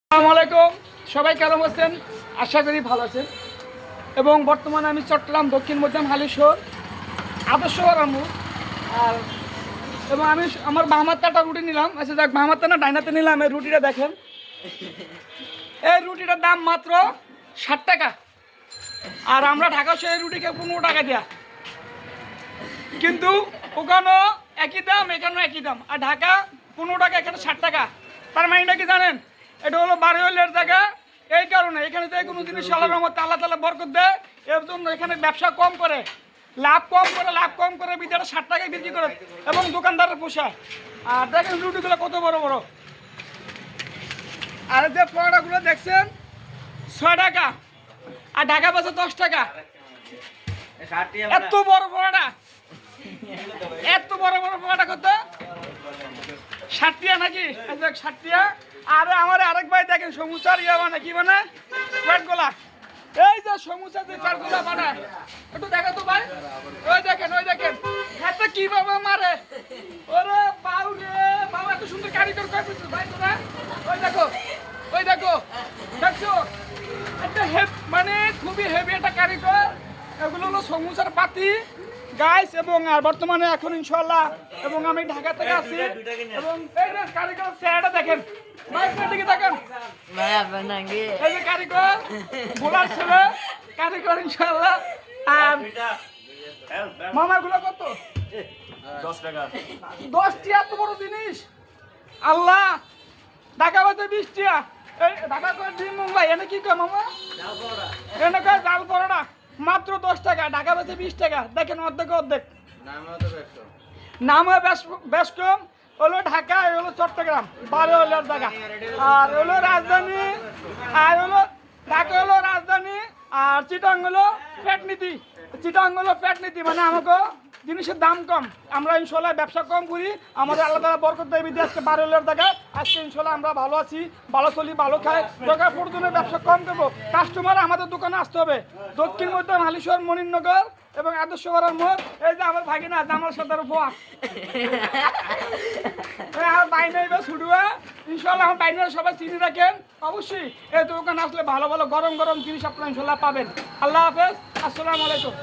আসসালামু আলাইকুম, সবাই কেমন আছেন? আশা করি ভালো আছেন। এবং বর্তমানে আমি চট্টগ্রাম দক্ষিণ মধ্যম হালিশহর আদর্শ রামু আর এবং আমি আমার বাহামাত্তা একটা রুটি নিলাম। আচ্ছা দেখ, বাহামাত্তা না ডাইনাতে নিলাম। এই রুটিটা দেখেন, এই রুটিটার দাম মাত্র 60 টাকা। আর আমরা ঢাকা শহরের রুটিকে 15 টাকা দেয়া, কিন্তু ওখানেও একই দাম, এখানেও একই দাম। আর ঢাকা 15 টাকা, এখানে 60 টাকা। তার মানেটা কি জানেন? এটা হলো বারোয়ালের জায়গা। এই কারণে এখানে যে কোনো জিনিস আল্লাহর রহমতে আল্লাহ তাআলা বরকত দেয়। এর জন্য এখানে ব্যবসা কম করে, লাভ কম করে বিদেটা 60 টাকায় বিক্রি করে এবং দোকানদারের পোষায়। আর দেখেন রুটিগুলো কত বড় বড়। আর যে পরোটাগুলো দেখছেন 6 টাকা, আর ঢাকা বাজার 10 টাকা। এত বড় পরোটা, এত বড় বড় পরোটা কত? 60 টাকা নাকি? 60 টাকা। আরে আমার আরেক ভাই দেখেন সমুচার মানে কি মানে পেট গোলা। এই যে সমুচা যে পেট গোলা বানায়, একটু দেখো তো ভাই। ওই দেখেন হাতে কিভাবে মারে। ওরে বাউ রে বাবা, এত সুন্দর কারিগর কই পেয়েছিস ভাই তোরা? ওই দেখো দেখছো, একটা মানে খুবই হেভি একটা কারিগর। এগুলো হলো সমুচার পাতি গাইস। এবং আর বর্তমানে এখন ইনশাআল্লাহ এবং আমি ঢাকা থেকে আসি। এবং এই যে কারিগর চেহারাটা দেখেন, দিকে দেখেন, এই যে কারিগর বোলার ছেলে কারিগর ইনশাআল্লাহ। আর মামাগুলো কত? 10 টাকা। 10 টাকা, এত বড় জিনিস। আল্লাহ, ঢাকা বাজে 20 টাকা। এই ঢাকা করে ডিম মুম্বাই এনে কি কয় মামা? এনে কয় জাল পরোটা মাত্র 10 টাকা, ঢাকা বাজে 20 টাকা। দেখেন অর্ধেক অর্ধেক। নাম হয় বেশ কম। হলো ঢাকা, হলো চট্টগ্রাম, বারোয়ালের জায়গা। আর হলো রাজধানী, আর হলো ঢাকা হলো রাজধানী, আর চিটাং হলো পেটনীতি। মানে আমাকে জিনিসের দাম কম। আমরা ইনশাল্লাহ ব্যবসা কম করি, আমাদের আল্লাহ তাআলা বরকত দেয় বিদেশ। আজকে বারোয়ালের জায়গা, আজকে ইনশাল্লাহ আমরা ভালো আছি, ভালো চলি, ভালো খাই। দরকার প্রয়োজনে ব্যবসা কম দেবো। কাস্টমার আমাদের দোকানে আসতে হবে। দক্ষিণ মধ্যম হালিশহর, মনিরনগর এবং আদর্শ পাড়ার মোড়। এই যে আমার ভাগিনা জামাল সর্দার উপহার আমার বাইনে ছুটুয়া। ইনশাল্লাহ আমার বাইনে সবাই চিনি রাখেন। অবশ্যই এই দোকানে আসলে ভালো ভালো গরম গরম জিনিস আপনারা ইনশাল্লাহ পাবেন। আল্লাহ হাফেজ, আসসালামু আলাইকুম।